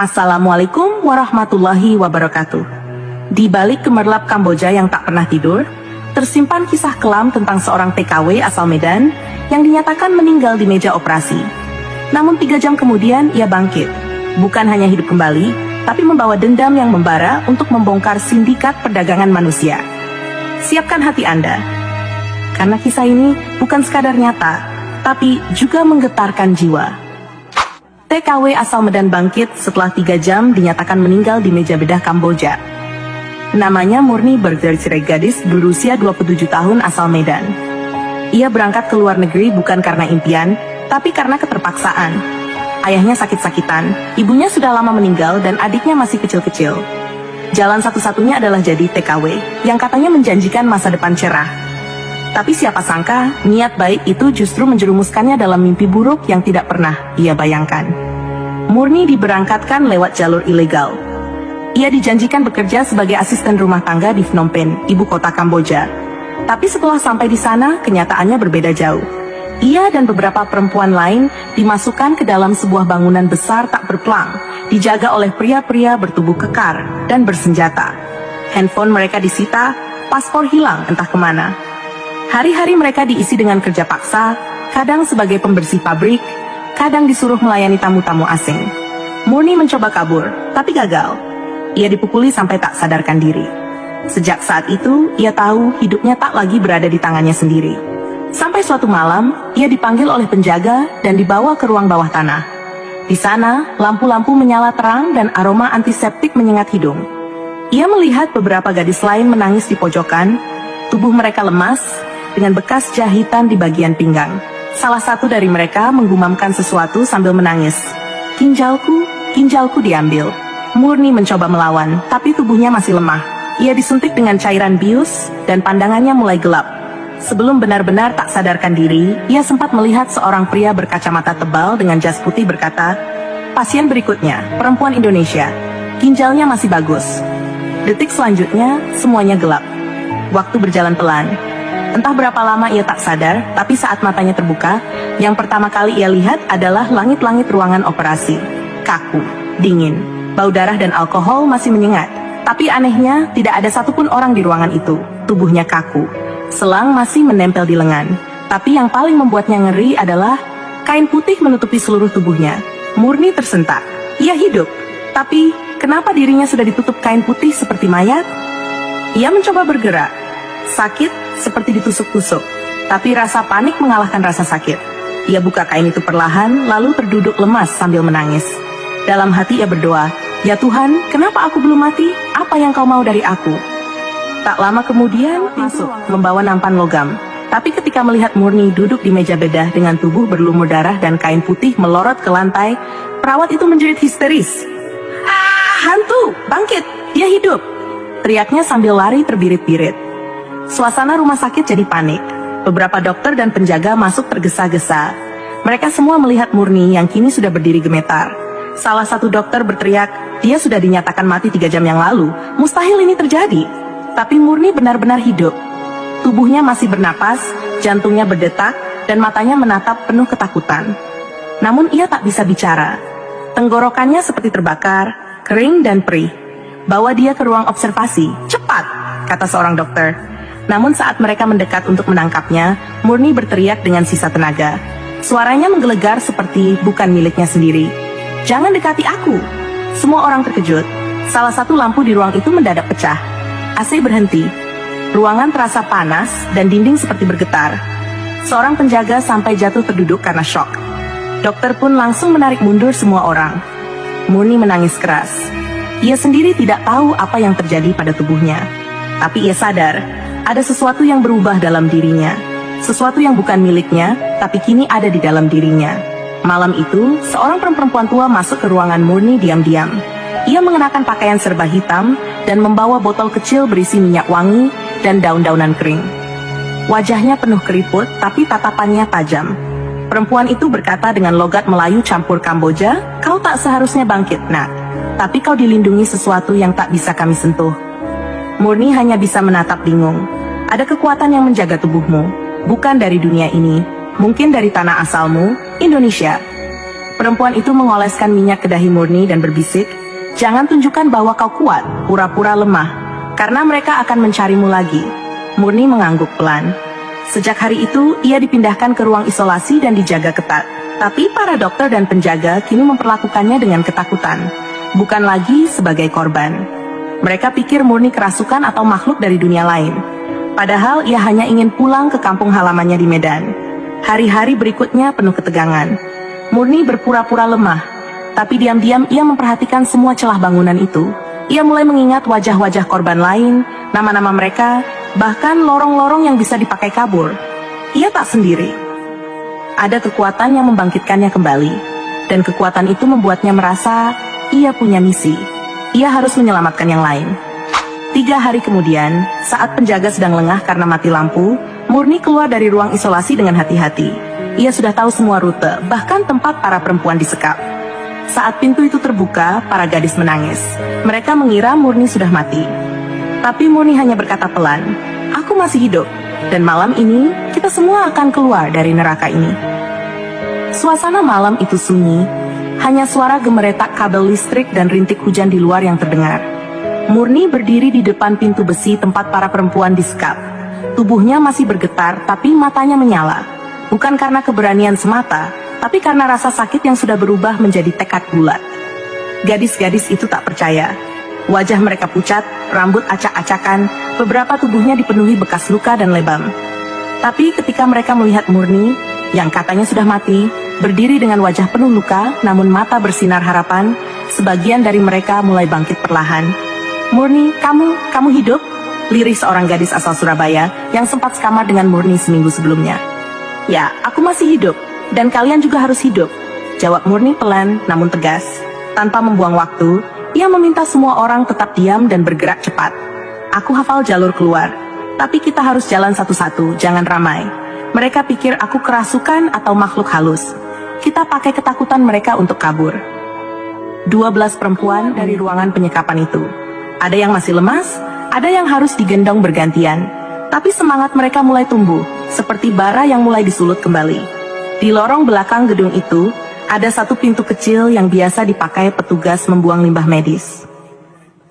Assalamualaikum warahmatullahi wabarakatuh. Di balik gemerlap Kamboja yang tak pernah tidur, tersimpan kisah kelam tentang seorang TKW asal Medan yang dinyatakan meninggal di meja operasi. Namun 3 jam kemudian ia bangkit, bukan hanya hidup kembali, tapi membawa dendam yang membara untuk membongkar sindikat perdagangan manusia. Siapkan hati Anda, karena kisah ini bukan sekadar nyata, tapi juga menggetarkan jiwa. TKW asal Medan bangkit setelah 3 jam dinyatakan meninggal di meja bedah Kamboja. Namanya Murni Burger Siregadis, berusia 27 tahun asal Medan. Ia berangkat ke luar negeri bukan karena impian, tapi karena keterpaksaan. Ayahnya sakit-sakitan, ibunya sudah lama meninggal dan adiknya masih kecil-kecil. Jalan satu-satunya adalah jadi TKW, yang katanya menjanjikan masa depan cerah. Tapi siapa sangka, niat baik itu justru menjerumuskannya dalam mimpi buruk yang tidak pernah ia bayangkan. Murni diberangkatkan lewat jalur ilegal. Ia dijanjikan bekerja sebagai asisten rumah tangga di Phnom Penh, ibu kota Kamboja. Tapi setelah sampai di sana, kenyataannya berbeda jauh. Ia dan beberapa perempuan lain dimasukkan ke dalam sebuah bangunan besar tak berpelang, dijaga oleh pria-pria bertubuh kekar dan bersenjata. Handphone mereka disita, paspor hilang entah kemana. Hari-hari mereka diisi dengan kerja paksa, kadang sebagai pembersih pabrik, kadang disuruh melayani tamu-tamu asing. Murni mencoba kabur, tapi gagal. Ia dipukuli sampai tak sadarkan diri. Sejak saat itu, ia tahu hidupnya tak lagi berada di tangannya sendiri. Sampai suatu malam, ia dipanggil oleh penjaga dan dibawa ke ruang bawah tanah. Di sana, lampu-lampu menyala terang dan aroma antiseptik menyengat hidung. Ia melihat beberapa gadis lain menangis di pojokan, tubuh mereka lemas, dengan bekas jahitan di bagian pinggang. Salah satu dari mereka menggumamkan sesuatu sambil menangis. Ginjalku, ginjalku diambil. Murni mencoba melawan, tapi tubuhnya masih lemah. Ia disuntik dengan cairan bius, dan pandangannya mulai gelap. Sebelum benar-benar tak sadarkan diri, ia sempat melihat seorang pria berkacamata tebal dengan jas putih berkata, "Pasien berikutnya, perempuan Indonesia. Ginjalnya masih bagus." Detik selanjutnya, semuanya gelap. Waktu berjalan pelan. Entah berapa lama ia tak sadar, tapi saat matanya terbuka, yang pertama kali ia lihat adalah langit-langit ruangan operasi. Kaku, dingin, bau darah dan alkohol masih menyengat. Tapi anehnya, tidak ada satupun orang di ruangan itu. Tubuhnya kaku. Selang masih menempel di lengan. Tapi yang paling membuatnya ngeri adalah kain putih menutupi seluruh tubuhnya. Murni tersentak. Ia hidup. Tapi, kenapa dirinya sudah ditutup kain putih seperti mayat? Ia mencoba bergerak. Sakit seperti ditusuk-tusuk, tapi rasa panik mengalahkan rasa sakit. Ia buka kain itu perlahan, lalu terduduk lemas sambil menangis. Dalam hati ia berdoa, "Ya Tuhan, kenapa aku belum mati? Apa yang kau mau dari aku?" Tak lama kemudian, masuk, membawa nampan logam. Tapi ketika melihat Murni duduk di meja bedah dengan tubuh berlumur darah dan kain putih melorot ke lantai, perawat itu menjerit histeris. "Ah, hantu! Bangkit! Dia hidup!" Teriaknya sambil lari terbirit-birit. Suasana rumah sakit jadi panik. Beberapa dokter dan penjaga masuk tergesa-gesa. Mereka semua melihat Murni yang kini sudah berdiri gemetar. Salah satu dokter berteriak, "Dia sudah dinyatakan mati 3 jam yang lalu. Mustahil ini terjadi." Tapi Murni benar-benar hidup. Tubuhnya masih bernapas, jantungnya berdetak, dan matanya menatap penuh ketakutan. Namun ia tak bisa bicara. Tenggorokannya seperti terbakar, kering dan perih. "Bawa dia ke ruang observasi, cepat!" kata seorang dokter. Namun saat mereka mendekat untuk menangkapnya, Murni berteriak dengan sisa tenaga. Suaranya menggelegar seperti bukan miliknya sendiri. "Jangan dekati aku!" Semua orang terkejut. Salah satu lampu di ruang itu mendadak pecah. AC berhenti. Ruangan terasa panas dan dinding seperti bergetar. Seorang penjaga sampai jatuh terduduk karena shock. Dokter pun langsung menarik mundur semua orang. Murni menangis keras. Ia sendiri tidak tahu apa yang terjadi pada tubuhnya. Tapi ia sadar, ada sesuatu yang berubah dalam dirinya. Sesuatu yang bukan miliknya, tapi kini ada di dalam dirinya. Malam itu, seorang perempuan tua masuk ke ruangan Murni diam-diam. Ia mengenakan pakaian serba hitam dan membawa botol kecil berisi minyak wangi dan daun-daunan kering. Wajahnya penuh keriput, tapi tatapannya tajam. Perempuan itu berkata dengan logat Melayu campur Kamboja, "Kau tak seharusnya bangkit, nak. Tapi kau dilindungi sesuatu yang tak bisa kami sentuh." Murni hanya bisa menatap bingung. Ada kekuatan yang menjaga tubuhmu, bukan dari dunia ini, mungkin dari tanah asalmu, Indonesia. Perempuan itu mengoleskan minyak ke dahi Murni dan berbisik, "Jangan tunjukkan bahwa kau kuat, pura-pura lemah, karena mereka akan mencarimu lagi." Murni mengangguk pelan. Sejak hari itu, ia dipindahkan ke ruang isolasi dan dijaga ketat. Tapi para dokter dan penjaga kini memperlakukannya dengan ketakutan, bukan lagi sebagai korban. Mereka pikir Murni kerasukan atau makhluk dari dunia lain. Padahal ia hanya ingin pulang ke kampung halamannya di Medan. Hari-hari berikutnya penuh ketegangan. Murni berpura-pura lemah, tapi diam-diam ia memperhatikan semua celah bangunan itu. Ia mulai mengingat wajah-wajah korban lain, nama-nama mereka, bahkan lorong-lorong yang bisa dipakai kabur. Ia tak sendiri. Ada kekuatan yang membangkitkannya kembali, dan kekuatan itu membuatnya merasa ia punya misi. Ia harus menyelamatkan yang lain. 3 hari kemudian, saat penjaga sedang lengah karena mati lampu, Murni keluar dari ruang isolasi dengan hati-hati. Ia sudah tahu semua rute, bahkan tempat para perempuan disekap. Saat pintu itu terbuka, para gadis menangis. Mereka mengira Murni sudah mati. Tapi Murni hanya berkata pelan, "Aku masih hidup, dan malam ini kita semua akan keluar dari neraka ini." Suasana malam itu sunyi, hanya suara gemeretak kabel listrik dan rintik hujan di luar yang terdengar. Murni berdiri di depan pintu besi tempat para perempuan disekap. Tubuhnya masih bergetar, tapi matanya menyala. Bukan karena keberanian semata, tapi karena rasa sakit yang sudah berubah menjadi tekad bulat. Gadis-gadis itu tak percaya. Wajah mereka pucat, rambut acak-acakan, beberapa tubuhnya dipenuhi bekas luka dan lebam. Tapi ketika mereka melihat Murni, yang katanya sudah mati, berdiri dengan wajah penuh luka, namun mata bersinar harapan, sebagian dari mereka mulai bangkit perlahan. "Murni, kamu hidup?" lirih seorang gadis asal Surabaya yang sempat sekamar dengan Murni seminggu sebelumnya. "Ya, aku masih hidup, dan kalian juga harus hidup," jawab Murni pelan namun tegas. Tanpa membuang waktu, ia meminta semua orang tetap diam dan bergerak cepat. "Aku hafal jalur keluar, tapi kita harus jalan satu-satu, jangan ramai. Mereka pikir aku kerasukan atau makhluk halus. Kita pakai ketakutan mereka untuk kabur." 12 perempuan dari ruangan penyekapan itu. Ada yang masih lemas, ada yang harus digendong bergantian. Tapi semangat mereka mulai tumbuh, seperti bara yang mulai disulut kembali. Di lorong belakang gedung itu, ada satu pintu kecil yang biasa dipakai petugas membuang limbah medis.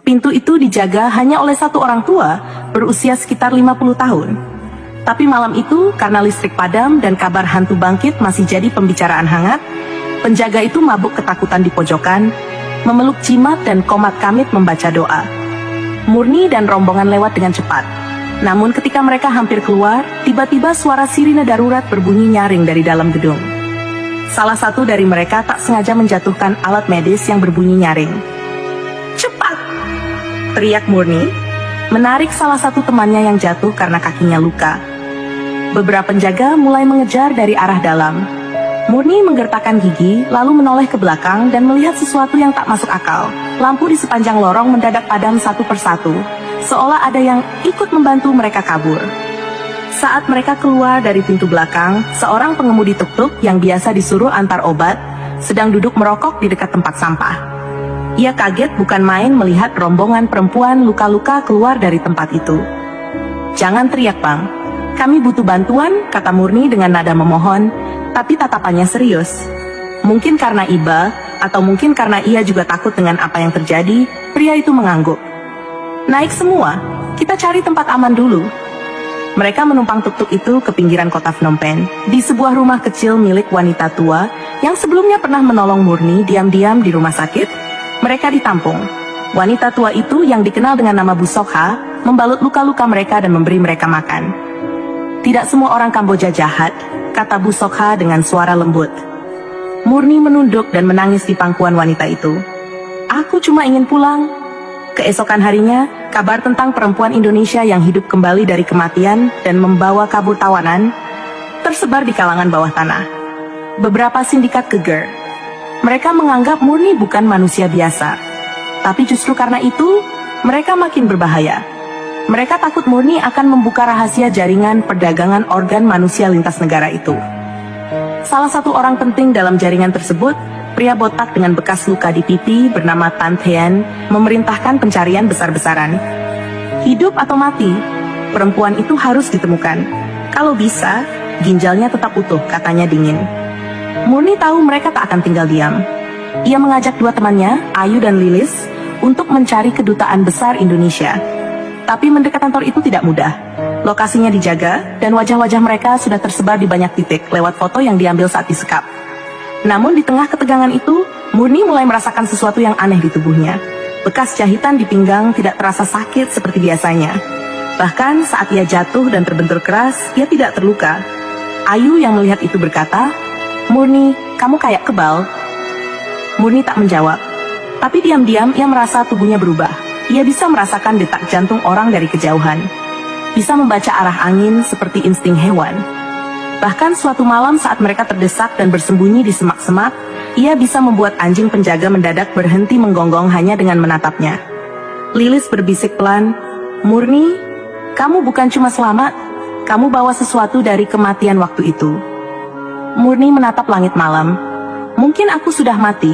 Pintu itu dijaga hanya oleh satu orang tua, berusia sekitar 50 tahun. Tapi malam itu, karena listrik padam dan kabar hantu bangkit masih jadi pembicaraan hangat, penjaga itu mabuk ketakutan di pojokan, memeluk jimat dan komat kamit membaca doa. Murni dan rombongan lewat dengan cepat. Namun ketika mereka hampir keluar, tiba-tiba suara sirine darurat berbunyi nyaring dari dalam gedung. Salah satu dari mereka tak sengaja menjatuhkan alat medis yang berbunyi nyaring. "Cepat!" teriak Murni, menarik salah satu temannya yang jatuh karena kakinya luka. Beberapa penjaga mulai mengejar dari arah dalam. Murni menggertakkan gigi, lalu menoleh ke belakang dan melihat sesuatu yang tak masuk akal. Lampu di sepanjang lorong mendadak padam satu persatu, seolah ada yang ikut membantu mereka kabur. Saat mereka keluar dari pintu belakang, seorang pengemudi tuk-tuk yang biasa disuruh antar obat, sedang duduk merokok di dekat tempat sampah. Ia kaget bukan main melihat rombongan perempuan luka-luka keluar dari tempat itu. "Jangan teriak, Bang. Kami butuh bantuan," kata Murni dengan nada memohon, tapi tatapannya serius. Mungkin karena iba, atau mungkin karena ia juga takut dengan apa yang terjadi, pria itu mengangguk. "Naik semua, kita cari tempat aman dulu." Mereka menumpang tuk-tuk itu ke pinggiran kota Phnom Penh, di sebuah rumah kecil milik wanita tua yang sebelumnya pernah menolong Murni diam-diam di rumah sakit. Mereka ditampung. Wanita tua itu yang dikenal dengan nama Bu Sokha membalut luka-luka mereka dan memberi mereka makan. "Tidak semua orang Kamboja jahat," kata Bu Sokha dengan suara lembut. Murni menunduk dan menangis di pangkuan wanita itu. "Aku cuma ingin pulang." Keesokan harinya, kabar tentang perempuan Indonesia yang hidup kembali dari kematian dan membawa kabur tawanan tersebar di kalangan bawah tanah. Beberapa sindikat geger. Mereka menganggap Murni bukan manusia biasa. Tapi justru karena itu, mereka makin berbahaya. Mereka takut Murni akan membuka rahasia jaringan perdagangan organ manusia lintas negara itu. Salah satu orang penting dalam jaringan tersebut, pria botak dengan bekas luka di pipi bernama Tan Thien, memerintahkan pencarian besar-besaran. Hidup atau mati, perempuan itu harus ditemukan. Kalau bisa, ginjalnya tetap utuh, katanya dingin. Murni tahu mereka tak akan tinggal diam. Ia mengajak dua temannya, Ayu dan Lilis, untuk mencari kedutaan besar Indonesia. Tapi mendekat kantor itu tidak mudah. Lokasinya dijaga, dan wajah-wajah mereka sudah tersebar di banyak titik lewat foto yang diambil saat disekap. Namun di tengah ketegangan itu, Murni mulai merasakan sesuatu yang aneh di tubuhnya. Bekas jahitan di pinggang tidak terasa sakit seperti biasanya. Bahkan saat ia jatuh dan terbentur keras, ia tidak terluka. Ayu yang melihat itu berkata, "Murni, kamu kayak kebal." Murni tak menjawab. Tapi diam-diam ia merasa tubuhnya berubah. Ia bisa merasakan detak jantung orang dari kejauhan. Bisa membaca arah angin seperti insting hewan. Bahkan suatu malam saat mereka terdesak dan bersembunyi di semak-semak, ia bisa membuat anjing penjaga mendadak berhenti menggonggong hanya dengan menatapnya. Lilis berbisik pelan, "Murni, kamu bukan cuma selamat, kamu bawa sesuatu dari kematian waktu itu." Murni menatap langit malam. "Mungkin aku sudah mati,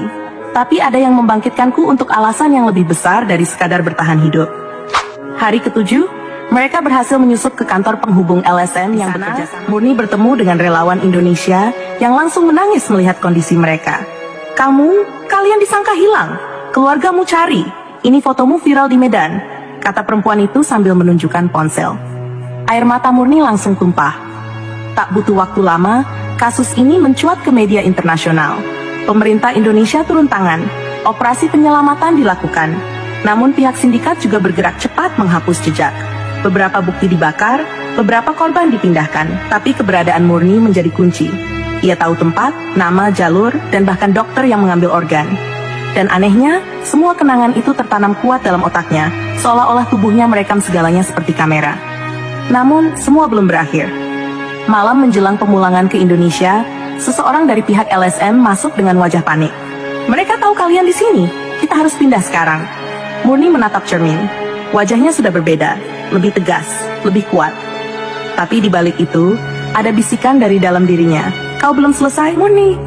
tapi ada yang membangkitkanku untuk alasan yang lebih besar dari sekadar bertahan hidup." Hari ketujuh, mereka berhasil menyusup ke kantor penghubung LSM yang bekerja sama. Murni bertemu dengan relawan Indonesia yang langsung menangis melihat kondisi mereka. Kalian disangka hilang. Keluargamu cari. Ini fotomu viral di Medan," kata perempuan itu sambil menunjukkan ponsel. Air mata Murni langsung tumpah. Tak butuh waktu lama, kasus ini mencuat ke media internasional. Pemerintah Indonesia turun tangan. Operasi penyelamatan dilakukan. Namun pihak sindikat juga bergerak cepat menghapus jejak. Beberapa bukti dibakar, beberapa korban dipindahkan, tapi keberadaan Murni menjadi kunci. Ia tahu tempat, nama, jalur, dan bahkan dokter yang mengambil organ. Dan anehnya, semua kenangan itu tertanam kuat dalam otaknya, seolah-olah tubuhnya merekam segalanya seperti kamera. Namun, semua belum berakhir. Malam menjelang pemulangan ke Indonesia, seseorang dari pihak LSM masuk dengan wajah panik. "Mereka tahu kalian di sini, kita harus pindah sekarang." Murni menatap cermin. Wajahnya sudah berbeda, lebih tegas, lebih kuat. Tapi di balik itu, ada bisikan dari dalam dirinya. "Kau belum selesai, Murni."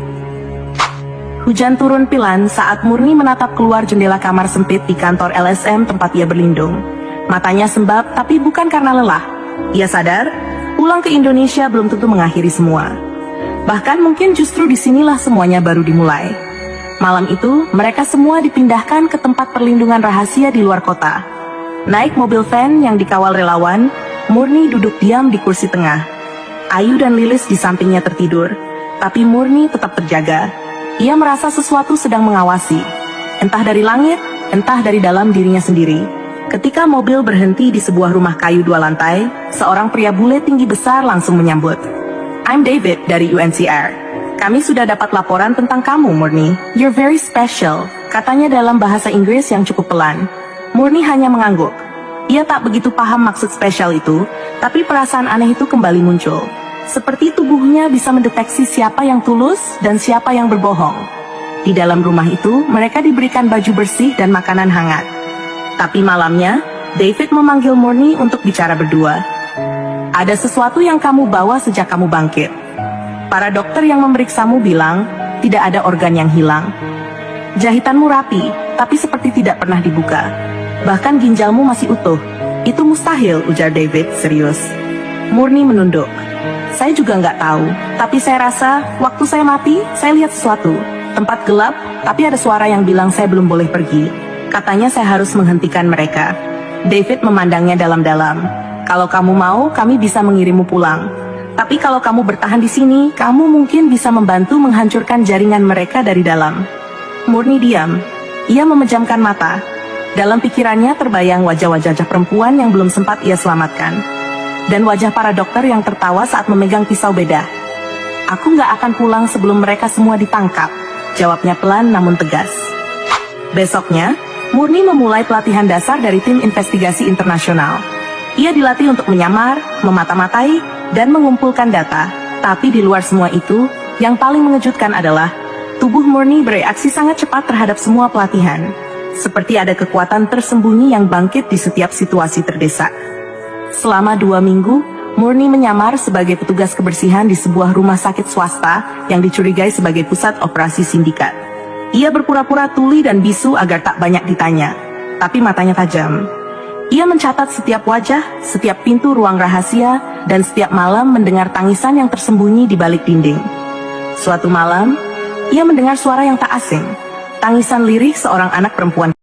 Hujan turun pilan saat Murni menatap keluar jendela kamar sempit di kantor LSM tempat ia berlindung. Matanya sembab, tapi bukan karena lelah. Ia sadar, pulang ke Indonesia belum tentu mengakhiri semua. Bahkan mungkin justru disinilah semuanya baru dimulai. Malam itu, mereka semua dipindahkan ke tempat perlindungan rahasia di luar kota. Naik mobil van yang dikawal relawan, Murni duduk diam di kursi tengah. Ayu dan Lilis di sampingnya tertidur, tapi Murni tetap terjaga. Ia merasa sesuatu sedang mengawasi, entah dari langit, entah dari dalam dirinya sendiri. Ketika mobil berhenti di sebuah rumah kayu 2 lantai, seorang pria bule tinggi besar langsung menyambut. "I'm David dari UNCR. Kami sudah dapat laporan tentang kamu, Murni. You're very special," katanya dalam bahasa Inggris yang cukup pelan. Murni hanya mengangguk. Ia tak begitu paham maksud spesial itu, tapi perasaan aneh itu kembali muncul. Seperti tubuhnya bisa mendeteksi siapa yang tulus dan siapa yang berbohong. Di dalam rumah itu, mereka diberikan baju bersih dan makanan hangat. Tapi malamnya, David memanggil Murni untuk bicara berdua. "Ada sesuatu yang kamu bawa sejak kamu bangkit. Para dokter yang memeriksamu bilang, tidak ada organ yang hilang. Jahitanmu rapi, tapi seperti tidak pernah dibuka. Bahkan ginjalmu masih utuh." "Itu mustahil," ujar David serius. Murni menunduk. "Saya juga nggak tahu, tapi saya rasa waktu saya mati, saya lihat sesuatu. Tempat gelap, tapi ada suara yang bilang saya belum boleh pergi. Katanya saya harus menghentikan mereka." David memandangnya dalam-dalam. "Kalau kamu mau, kami bisa mengirimmu pulang. Tapi kalau kamu bertahan di sini, kamu mungkin bisa membantu menghancurkan jaringan mereka dari dalam." Murni diam. Ia memejamkan mata. Dalam pikirannya terbayang wajah-wajah perempuan yang belum sempat ia selamatkan. Dan wajah para dokter yang tertawa saat memegang pisau bedah. "Aku nggak akan pulang sebelum mereka semua ditangkap," jawabnya pelan namun tegas. Besoknya, Murni memulai pelatihan dasar dari tim investigasi internasional. Ia dilatih untuk menyamar, memata-matai, dan mengumpulkan data. Tapi di luar semua itu, yang paling mengejutkan adalah tubuh Murni bereaksi sangat cepat terhadap semua pelatihan. Seperti ada kekuatan tersembunyi yang bangkit di setiap situasi terdesak. Selama 2 minggu, Murni menyamar sebagai petugas kebersihan di sebuah rumah sakit swasta yang dicurigai sebagai pusat operasi sindikat. Ia berpura-pura tuli dan bisu agar tak banyak ditanya, tapi matanya tajam. Ia mencatat setiap wajah, setiap pintu ruang rahasia, dan setiap malam mendengar tangisan yang tersembunyi di balik dinding. Suatu malam, ia mendengar suara yang tak asing, tangisan lirih seorang anak perempuan.